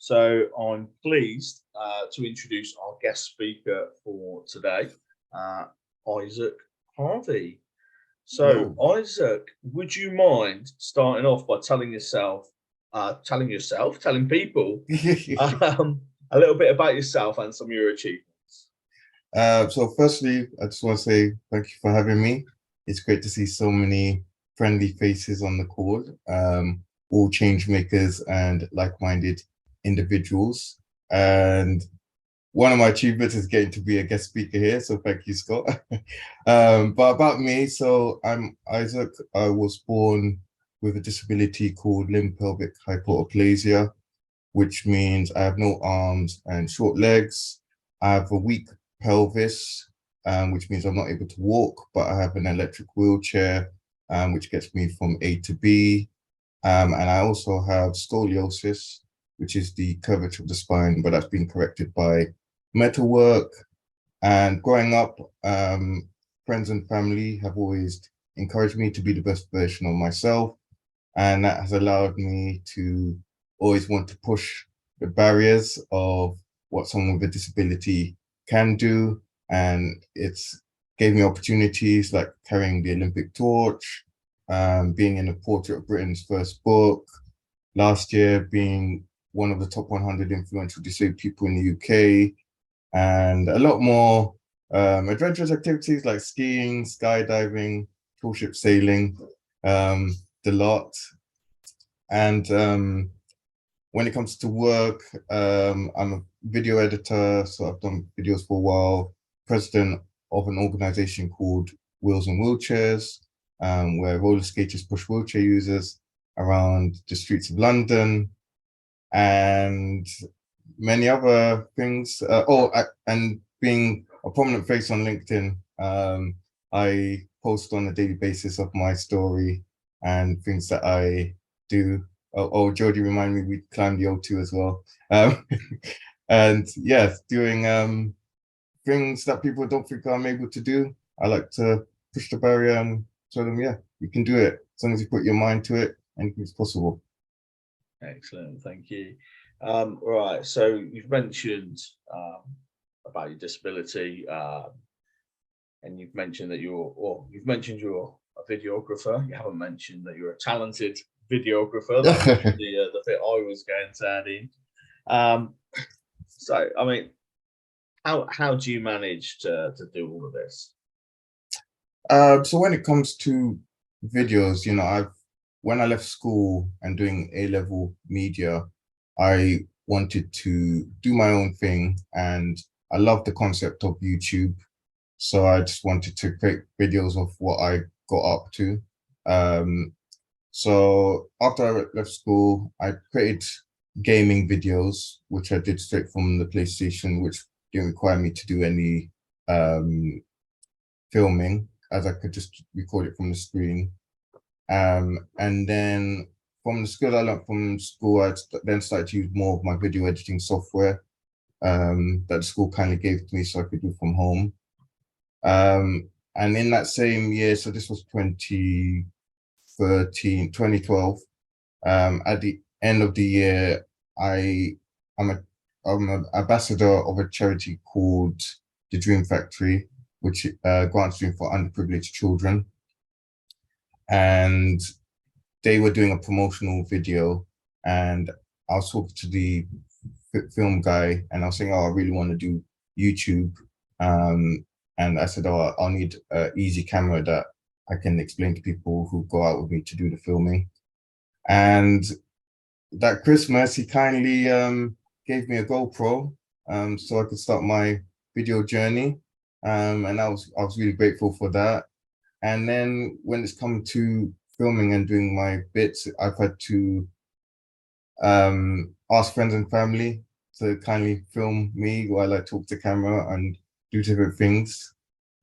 So I'm pleased to introduce our guest speaker for today, uh, Isaac Harvey. So, Hello. Isaac, would you mind starting off by telling people a little bit about yourself and some of your achievements? So firstly, I just want to say thank you for having me. It's great to see so many friendly faces on the call, all change makers and like-minded individuals. And one of my achievements is getting to be a guest speaker here, so thank you, Scott. But about me, so I'm Isaac. I was born with a disability called limb pelvic hypoplasia, which means I have no arms and short legs. I have a weak pelvis, which means I'm not able to walk, but I have an electric wheelchair, which gets me from A to B. And I also have scoliosis, which is the curvature of the spine, but that's been corrected by metal work. And growing up, friends and family have always encouraged me to be the best version of myself. And that has allowed me to always want to push the barriers of what someone with a disability can do. And it's gave me opportunities like carrying the Olympic torch, being in the Portrait of Britain's first book, last year being one of the top 100 influential disabled people in the UK, and a lot more adventurous activities like skiing, skydiving, tall ship sailing, the lot. And when it comes to work, I'm a video editor, so I've done videos for a while, president of an organization called Wheels and Wheelchairs, where roller skaters push wheelchair users around the streets of London, and many other things. And being a prominent face on LinkedIn, I post on a daily basis of my story and things that I do. Jody, remind me, we climbed the O2 as well. And yes, doing things that people don't think I'm able to do. I like to push the barrier and show them, yeah, you can do it as long as you put your mind to it, anything's possible. Excellent, thank you. Right, so you've mentioned about your disability, and you've mentioned you're a videographer. You haven't mentioned that you're a talented videographer. That was the bit I was going to add in. Um, so, I mean, how do you manage to do all of this? So when it comes to videos, when I left school and doing A-level media, I wanted to do my own thing, and I love the concept of YouTube. So I just wanted to create videos of what I got up to. Um, so after I left school, I created gaming videos, which I did straight from the PlayStation, which didn't require me to do any um, filming, as I could just record it from the screen. And then from the skills I learned from school, then started to use more of my video editing software that the school kindly gave to me so I could do from home. And in that same year, so this was 2012, at the end of the year, I, I'm a I'm an ambassador of a charity called the Dream Factory, which grants dream for underprivileged children. And they were doing a promotional video, and I was talking to the film guy, and I was saying, "Oh, I really want to do YouTube." And I said, "Oh, I'll need an easy camera that I can explain to people who go out with me to do the filming." And that Christmas, he kindly gave me a GoPro, so I could start my video journey. And I was really grateful for that. And then when it's come to filming and doing my bits, I've had to ask friends and family to kindly film me while I talk to camera and do different things.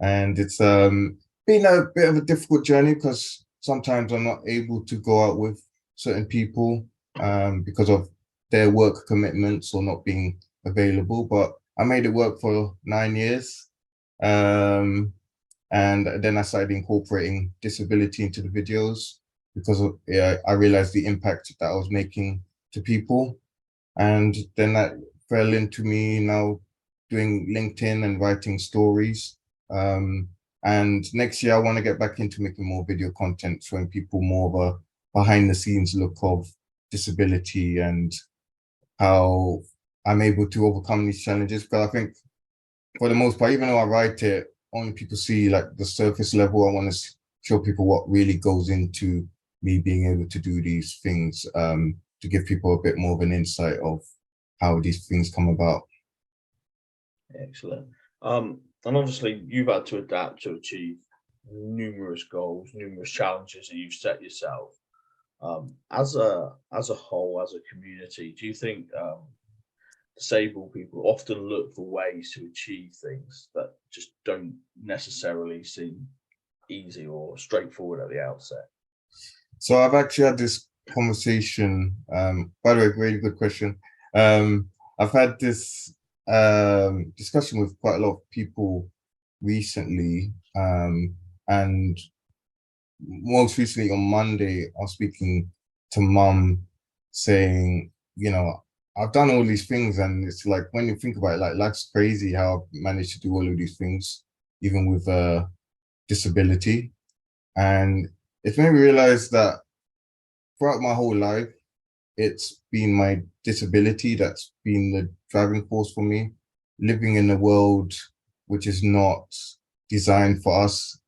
And it's been a bit of a difficult journey because sometimes I'm not able to go out with certain people because of their work commitments or not being available. But I made it work for 9 years. Um, and then I started incorporating disability into the videos because I realized the impact that I was making to people. And then that fell into me now doing LinkedIn and writing stories. And next year, I want to get back into making more video content, showing people more of a behind the scenes look of disability and how I'm able to overcome these challenges. Because I think for the most part, even though I write it, only people see like the surface level. I want to show people what really goes into me being able to do these things, to give people a bit more of an insight of how these things come about. Excellent. And obviously, you've had to adapt to achieve numerous goals, numerous challenges that you've set yourself. As a whole, as a community, do you think disabled people often look for ways to achieve things that just don't necessarily seem easy or straightforward at the outset? So I've actually had this conversation. By the way, really good question. I've had this discussion with quite a lot of people recently, and most recently on Monday, I was speaking to mum saying, I've done all these things, and it's like when you think about it, like life's crazy how I've managed to do all of these things, even with a disability. And it's made me realize that throughout my whole life, it's been my disability that's been the driving force for me. Living in a world which is not designed for us,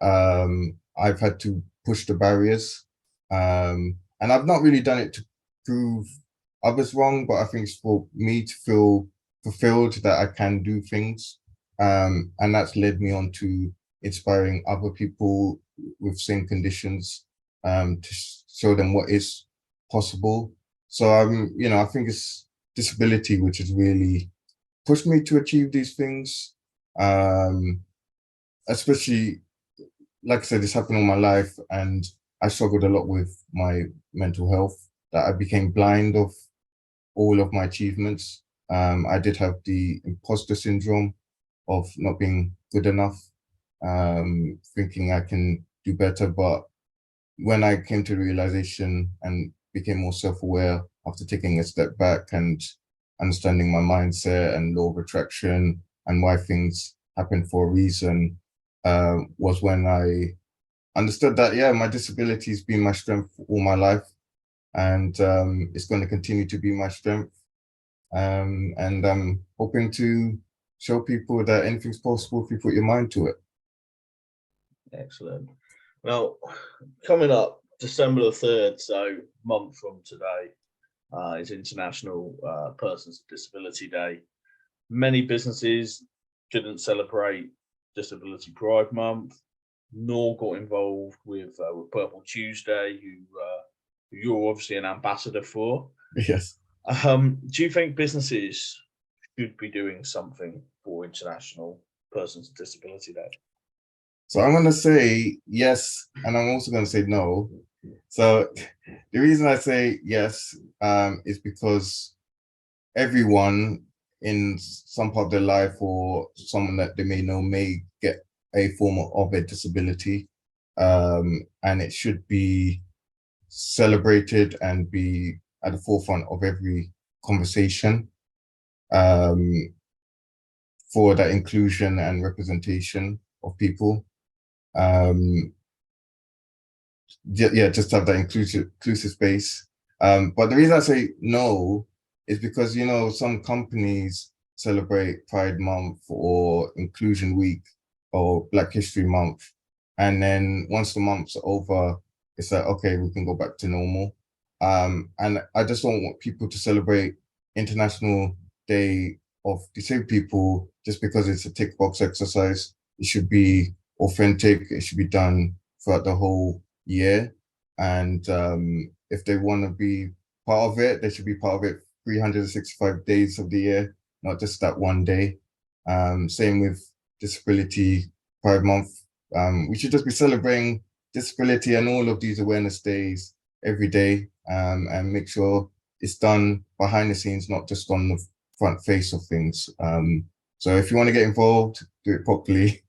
I've had to push the barriers. And I've not really done it to prove others wrong, but I think it's for me to feel fulfilled that I can do things. And that's led me on to inspiring other people with same conditions, to show them what is possible. So I think it's disability which has really pushed me to achieve these things. Especially, like I said, this happened all my life, and I struggled a lot with my mental health. That I became blind of all of my achievements. I did have the imposter syndrome of not being good enough, thinking I can do better. But when I came to the realization and became more self-aware after taking a step back and understanding my mindset and law of attraction and why things happen for a reason, was when I understood that, yeah, my disability has been my strength all my life, and it's going to continue to be my strength. And I'm hoping to show people that anything's possible if you put your mind to it. Excellent. Now, coming up December the 3rd, so month from today, is International Persons with Disability Day. Many businesses didn't celebrate Disability Pride Month, nor got involved with Purple Tuesday, who you're obviously an ambassador for. Yes. Do you think businesses should be doing something for International Persons with Disability Day? So I'm going to say yes, and I'm also going to say no. So the reason I say yes, is because everyone in some part of their life or someone that they may know may get a form of a disability, and it should be celebrated and be at the forefront of every conversation, for that inclusion and representation of people. Yeah, just to have that inclusive space. But the reason I say no is because some companies celebrate Pride Month or Inclusion Week or Black History Month, and then once the month's over, it's like, okay, we can go back to normal. And I just don't want people to celebrate International Day of Disabled People just because it's a tick box exercise. It should be authentic. It should be done throughout the whole year. And if they want to be part of it, they should be part of it 365 days of the year, not just that one day. Same with Disability Pride Month. We should just be celebrating disability and all of these awareness days every day, and make sure it's done behind the scenes, not just on the front face of things. So if you want to get involved, do it properly.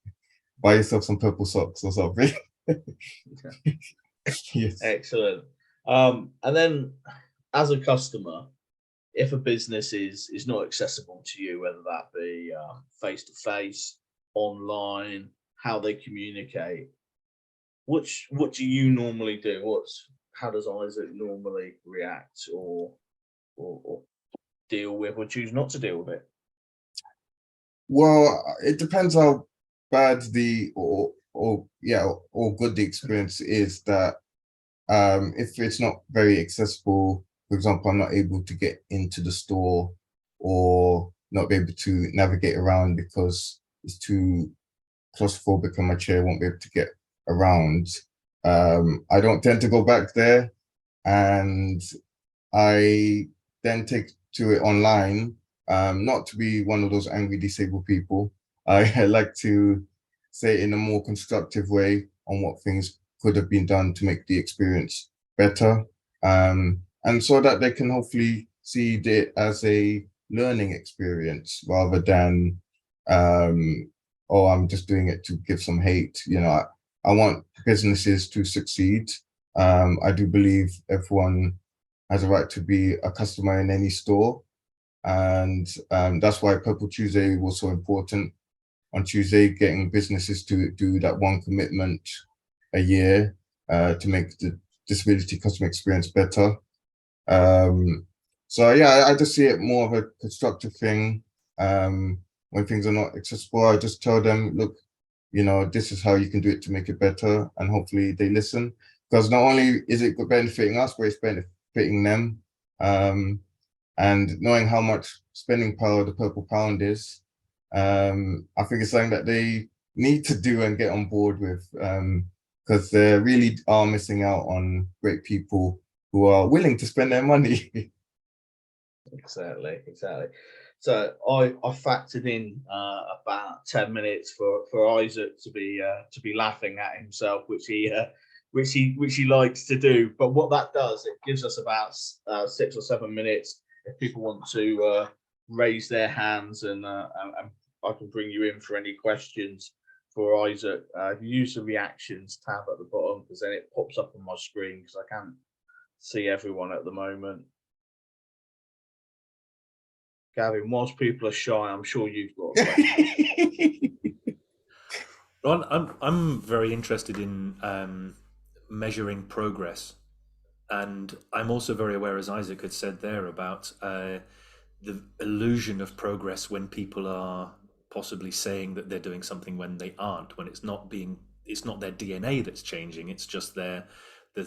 Buy yourself some purple socks or something. Yes. Excellent. And then, as a customer, if a business is not accessible to you, whether that be face to face, online, how they communicate, what do you normally do? How does Isaac normally react or deal with or choose not to deal with it? Well, it depends how bad the or yeah or good the experience is. That if it's not very accessible, for example, I'm not able to get into the store or not be able to navigate around because it's too claustrophobic and my chair won't be able to get around. I don't tend to go back there, and I then take to it online, not to be one of those angry disabled people. I like to say it in a more constructive way on what things could have been done to make the experience better. And so that they can hopefully see it as a learning experience rather than, oh, I'm just doing it to give some hate. I want businesses to succeed. I do believe everyone has a right to be a customer in any store. And that's why Purple Tuesday was so important. On Tuesday, getting businesses to do that one commitment a year to make the disability customer experience better. So yeah, I just see it more of a constructive thing. When things are not accessible, I just tell them, look, this is how you can do it to make it better, and hopefully they listen. Because not only is it benefiting us, but it's benefiting them. And knowing how much spending power the Purple Pound is, I think it's something that they need to do and get on board with, because they really are missing out on great people who are willing to spend their money. Exactly, exactly. So I factored in about 10 minutes for Isaac to be laughing at himself, which he likes to do. But what that does, it gives us about 6 or 7 minutes if people want to raise their hands, and I can bring you in for any questions for Isaac. If you use the reactions tab at the bottom, because then it pops up on my screen because I can't see everyone at the moment. Gavin, whilst people are shy, I'm sure you've got a question. Ron, I'm very interested in measuring progress, and I'm also very aware, as Isaac had said there, about the illusion of progress when people are possibly saying that they're doing something when they aren't, when it's not their DNA that's changing, it's just the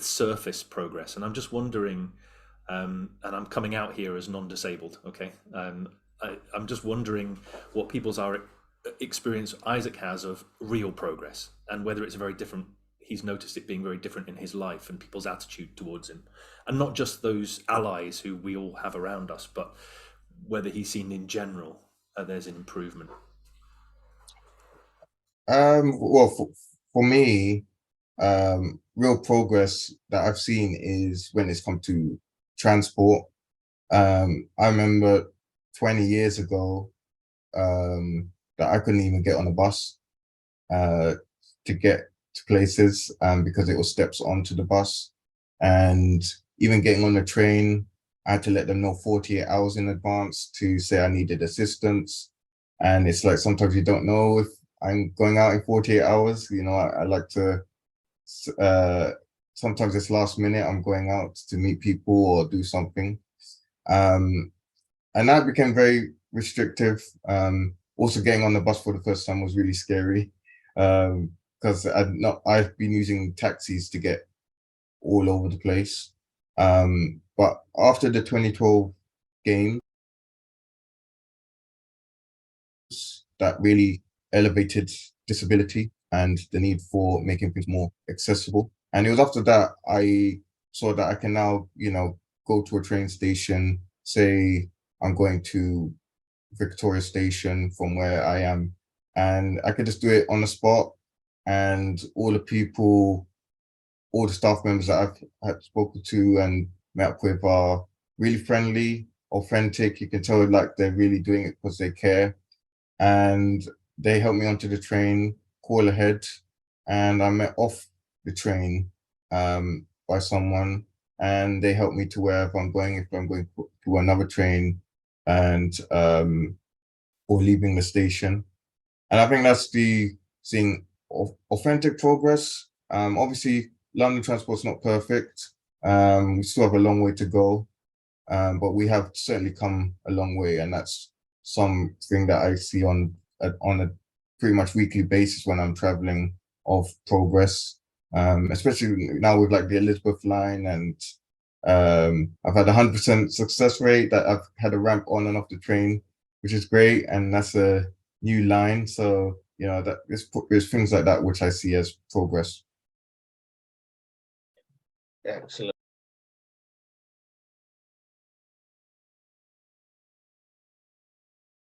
surface progress. And I'm just wondering, and I'm coming out here as non-disabled, okay? I'm just wondering what people's experience Isaac has of real progress, and whether it's very different. He's noticed it being very different in his life and people's attitude towards him, and not just those allies who we all have around us, but whether he's seen in general there's an improvement. Well, for me, real progress that I've seen is when it's come to transport. I remember 20 years ago that I couldn't even get on a bus to get to places because it was steps onto the bus. And even getting on the train, I had to let them know 48 hours in advance to say I needed assistance. And it's like sometimes you don't know if I'm going out in 48 hours. I like to, sometimes it's last minute, I'm going out to meet people or do something. And that became very restrictive. Also getting on the bus for the first time was really scary because I've been using taxis to get all over the place. But after the 2012 game, that really elevated disability and the need for making things more accessible. And it was after that I saw that I can now, go to a train station, say I'm going to Victoria Station from where I am, and I could just do it on the spot. And all the staff members that I've had spoken to and met up with are really friendly, authentic. You can tell like they're really doing it because they care. And they helped me onto the train, call ahead, and I met off the train by someone, and they helped me to wherever I'm going. If I'm going to to another train and or leaving the station. And I think that's the seeing authentic progress. Obviously, London transport's not perfect. We still have a long way to go, but we have certainly come a long way, and that's something that I see on a pretty much weekly basis when I'm traveling of progress. Especially now with like the Elizabeth line, and I've had 100% success rate that I've had a ramp on and off the train, which is great, and that's a new line. So you know that there's things like that which I see as progress. Excellent.